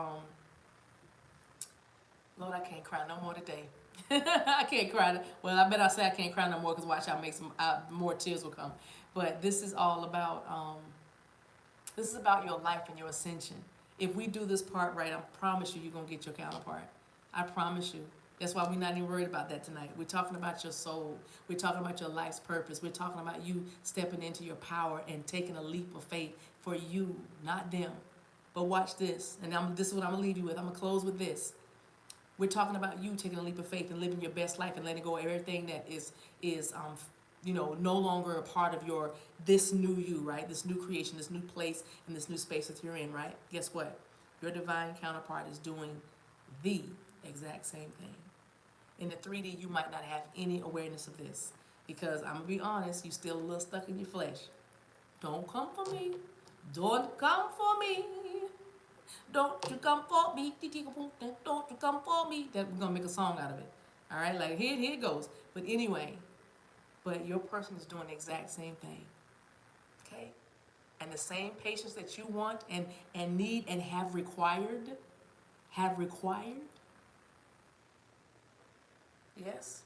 Lord, I can't cry no more today. I can't cry. Well, I bet I say I can't cry no more because watch, I'll make some more tears will come. But this is all about. This is about your life and your ascension. If we do this part right, I promise you're gonna get your counterpart. I promise you. That's why we're not even worried about that tonight. We're talking about your soul. We're talking about your life's purpose. We're talking about you stepping into your power and taking a leap of faith for you, not them. But watch this, and this is what I'm gonna leave you with. I'm gonna close with this. We're talking about you taking a leap of faith and living your best life and letting go of everything that is no longer a part of this new you, right? This new creation, this new place, and this new space that you're in, right? Guess what? Your divine counterpart is doing the exact same thing. In the 3D, you might not have any awareness of this because I'm gonna be honest, you still a little stuck in your flesh. Don't come for me. Don't come for me. Don't you come for me. Don't you come for me. That we're gonna make a song out of it. All right, like here it goes. But anyway, your person is doing the exact same thing. Okay? And the same patience that you want and need and have required, yes,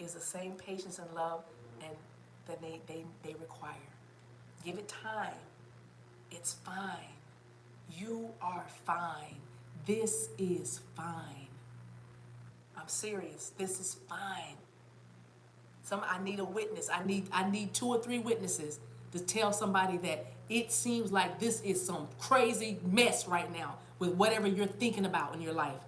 is the same patience and love and that they require. Give it time. It's fine. You are fine. This is fine. I'm serious. This is fine. I need a witness. I need 2 or 3 witnesses to tell somebody that it seems like this is some crazy mess right now with whatever you're thinking about in your life.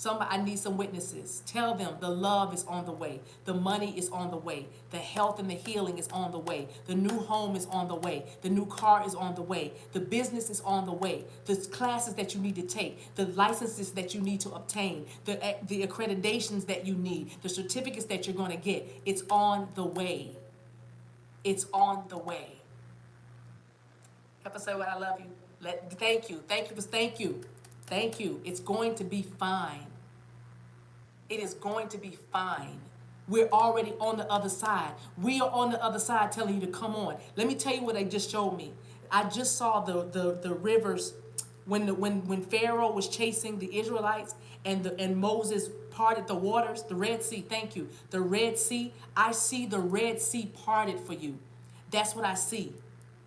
I need some witnesses. Tell them the love is on the way. The money is on the way. The health and the healing is on the way. The new home is on the way. The new car is on the way. The business is on the way. The classes that you need to take. The licenses that you need to obtain. The accreditations that you need. The certificates that you're going to get. It's on the way. It's on the way. Help us say what I love you. Thank you. Thank you. It's going to be fine. It is going to be fine. We're already on the other side. We are on the other side telling you to come on. Let me tell you what they just showed me. I just saw the rivers when Pharaoh was chasing the Israelites and Moses parted the waters, the Red Sea. Thank you. The Red Sea. I see the Red Sea parted for you. That's what I see.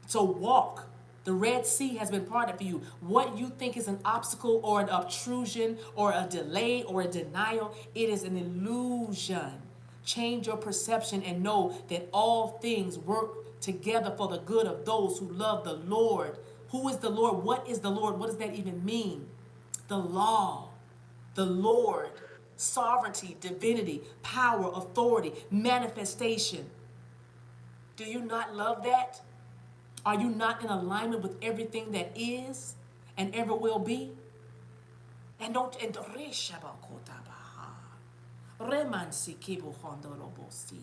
So walk. The Red Sea has been parted for you. What you think is an obstacle or an obtrusion or a delay or a denial, it is an illusion. Change your perception and know that all things work together for the good of those who love the Lord. Who is the Lord? What is the Lord? What does that even mean? The law, the Lord, sovereignty, divinity, power, authority, manifestation. Do you not love that? Are you not in alignment with everything that is and ever will be? And don't Remansi kibu hondorobosi.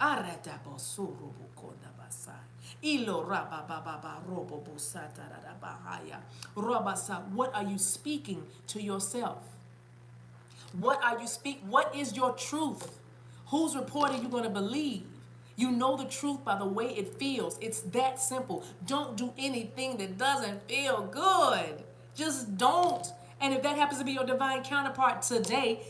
Arata bosuru bukonda basai. Ilo raba baba robo busata bahaya. Robasa, what are you speaking to yourself? What are you speaking? What is your truth? Whose report are you going to believe? You know the truth by the way it feels. It's that simple. Don't do anything that doesn't feel good. Just don't. And if that happens to be your divine counterpart today,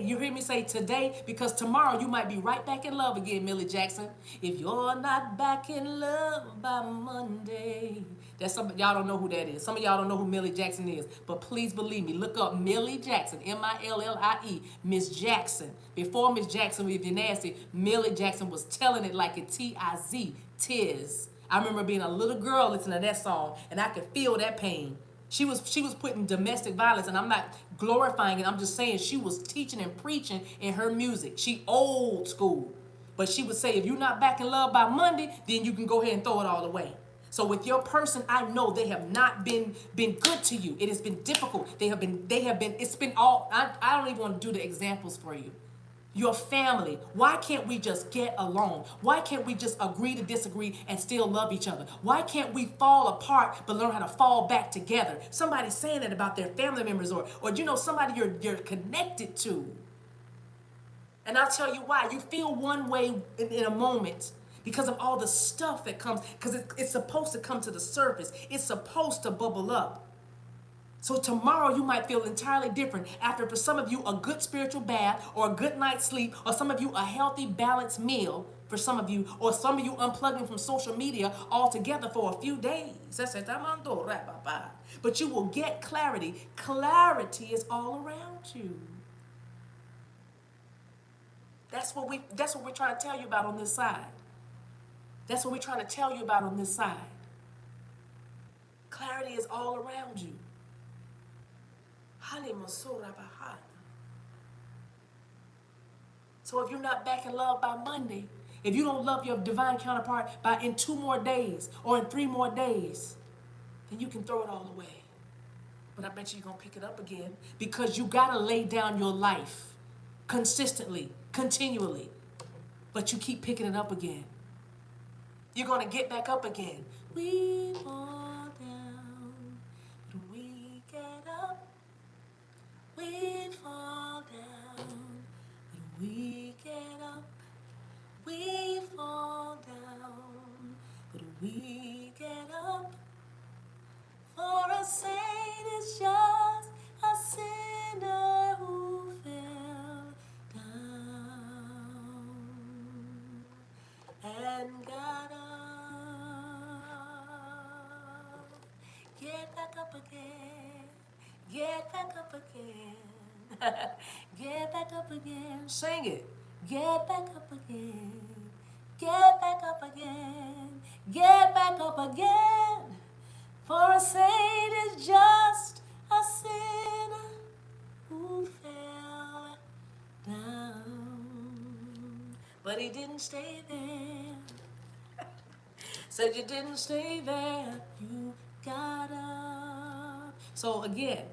you hear me say today, because tomorrow you might be right back in love again, Millie Jackson. If you're not back in love by Monday. That's some y'all don't know who that is. Some of y'all don't know who Millie Jackson is. But please believe me, look up Millie Jackson, Millie, Miss Jackson. Before Miss Jackson, if you're nasty, Millie Jackson was telling it like a T-I-Z, Tiz. I remember being a little girl listening to that song, and I could feel that pain. She was putting domestic violence, and I'm not glorifying it. I'm just saying she was teaching and preaching in her music. She old school. But she would say, if you're not back in love by Monday, then you can go ahead and throw it all away. So with your person, I know they have not been good to you. It has been difficult. It's been all, I don't even want to do the examples for you. Your family. Why can't we just get along? Why can't we just agree to disagree and still love each other? Why can't we fall apart but learn how to fall back together? Somebody's saying that about their family members or you know somebody you're connected to. And I'll tell you why. You feel one way in a moment because of all the stuff that comes, because it's supposed to come to the surface. It's supposed to bubble up. So tomorrow you might feel entirely different after, for some of you, a good spiritual bath or a good night's sleep, or some of you a healthy balanced meal for some of you, or some of you unplugging from social media altogether for a few days. But you will get clarity. Clarity is all around you. That's what we're trying to tell you about on this side. That's what we're trying to tell you about on this side. Clarity is all around you. So if you're not back in love by Monday, if you don't love your divine counterpart in 2 more days or in 3 more days, then you can throw it all away. But I bet you're going to pick it up again, because you got to lay down your life consistently, continually. But you keep picking it up again. You're going to get back up again. We fall down, but we get up. We fall down, but we get up. We fall down, but we get up. For a saint is just a sinner who fell down and got up. Get back up again. Get back up again. Get back up again. Sing it. Get back up again. Get back up again. Get back up again. For a saint is just a sinner who fell down. But he didn't stay there. Said you didn't stay there. You got up. So again,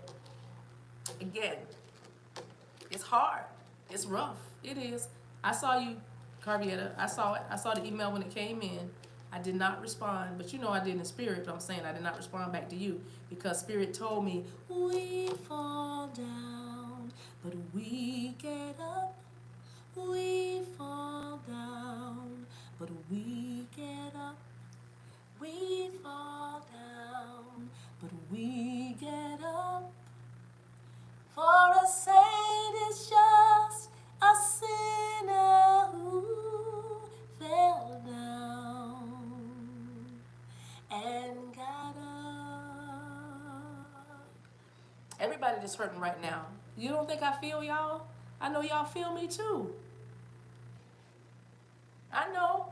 it's hard. It's rough. It is. I saw you, Carvietta. I saw it. I saw the email when it came in. I did not respond, but you know I did in spirit, but I'm saying I did not respond back to you because spirit told me, we fall down, but we get up. We fall down, but we get up. We fall we get up, for a saint is just a sinner who fell down and got up. Everybody just hurting right now. You don't think I feel y'all? I know y'all feel me too. I know.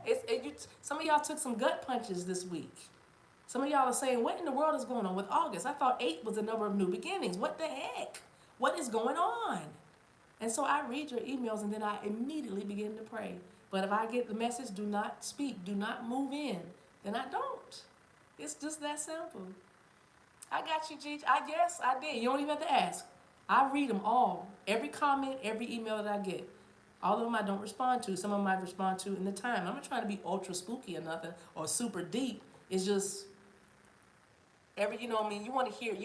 Some of y'all took some gut punches this week. Some of y'all are saying, what in the world is going on with August? I thought 8 was the number of new beginnings. What the heck? What is going on? And so I read your emails and then I immediately begin to pray. But if I get the message, do not speak, do not move in, then I don't. It's just that simple. I got you, Gigi. Yes, I did. You don't even have to ask. I read them all. Every comment, every email that I get. All of them I don't respond to. Some of them I respond to in the time. I'm not trying to be ultra spooky or nothing or super deep. It's just you know what I mean? You want to hear the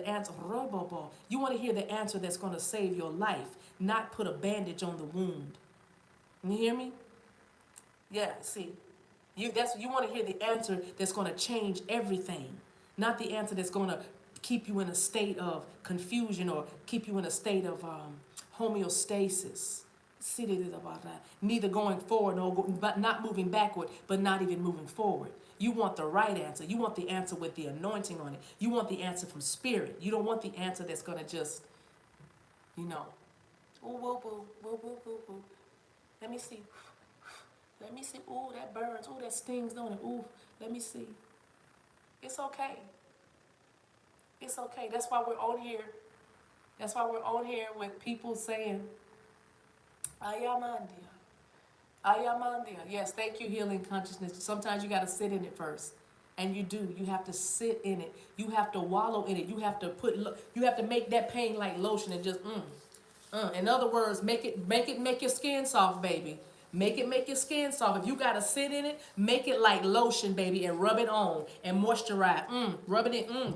answer. You want to hear the answer that's going to save your life, not put a bandage on the wound. You hear me? Yeah, see. You want to hear the answer that's going to change everything, not the answer that's going to keep you in a state of confusion or keep you in a state of homeostasis. Neither going forward but not moving backward, but not even moving forward. You want the right answer. You want the answer with the anointing on it. You want the answer from spirit. You don't want the answer that's going to just, ooh, woo, boo, woo, boo, boo, boo. Let me see. Let me see. Ooh, that burns. Ooh, that stings, don't it? Ooh, let me see. It's okay. It's okay. That's why we're on here. That's why we're on here with people saying, Ayamandia. Ayamandia. Yes, thank you, healing consciousness. Sometimes you got to sit in it first. And you do. You have to sit in it. You have to wallow in it. You have to make that pain like lotion and just, In other words, make your skin soft, baby. Make your skin soft. If you got to sit in it, make it like lotion, baby, and rub it on and moisturize. Rub it in.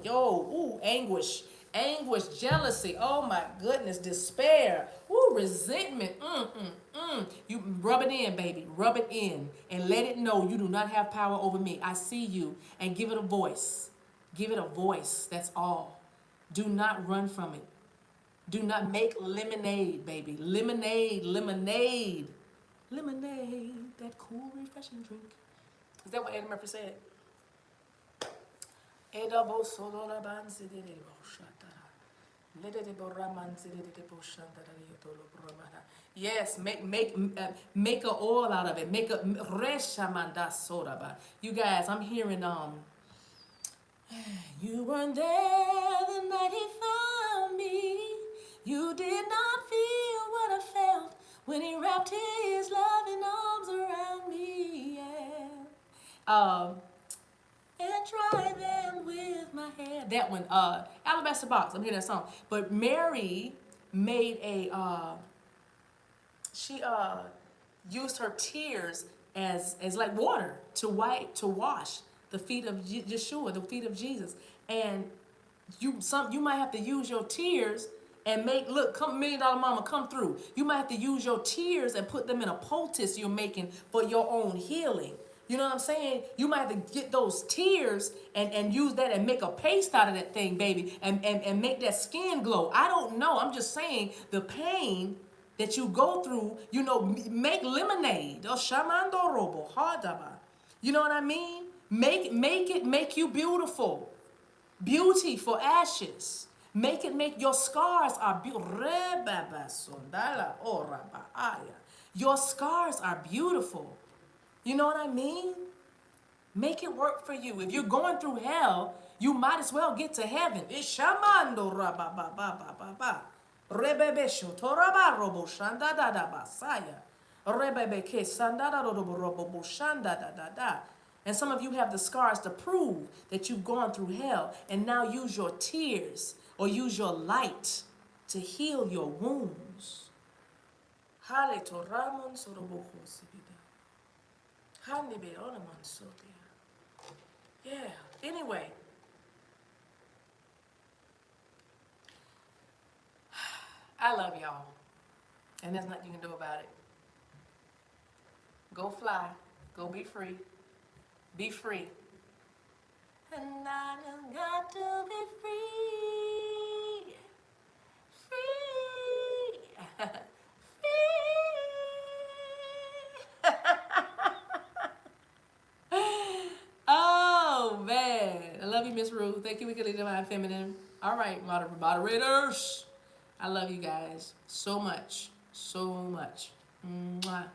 Anguish. Anguish, jealousy, oh my goodness, despair, resentment, You rub it in, baby, rub it in, and let it know you do not have power over me. I see you, and give it a voice. Give it a voice, that's all. Do not run from it. Do not make lemonade, baby. Lemonade, that cool, refreshing drink. Is that what Eddie Murphy said? Yes, make a oil out of it. Make a You guys, I'm hearing you weren't there the night he found me. You did not feel what I felt when he wrapped his loving arms around me. Yeah. And dry them with my hair. That one, Alabaster Box. I'm hearing that song. But Mary made she used her tears as like water to wash the feet of Yeshua, the feet of Jesus. And you might have to use your tears and come $1 Million Mama, come through. You might have to use your tears and put them in a poultice you're making for your own healing. You know what I'm saying? You might have to get those tears and use that and make a paste out of that thing, baby, and make that skin glow. I don't know. I'm just saying the pain that you go through, make lemonade. You know what I mean? Make you beautiful. Beauty for ashes. Make your scars are beautiful. Your scars are beautiful. You know what I mean? Make it work for you. If you're going through hell, you might as well get to heaven. Ishamando rabababababa. Rebebe shotoraba robo shanda da da basaya. Rebebe ke sandada robo shanda da da da. And some of you have the scars to prove that you've gone through hell, and now use your tears or use your light to heal your wounds. Yeah, anyway. I love y'all. And there's nothing you can do about it. Go fly. Go be free. Be free. And I just got to be free. Free. Oh man, I love you, Miss Ruth. Thank you, Wickedly Divine Feminine. All right, moderators. I love you guys so much, so much. Mwah.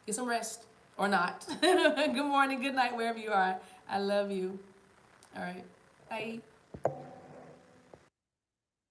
Get some rest or not. Good morning, good night, wherever you are. I love you. All right, bye.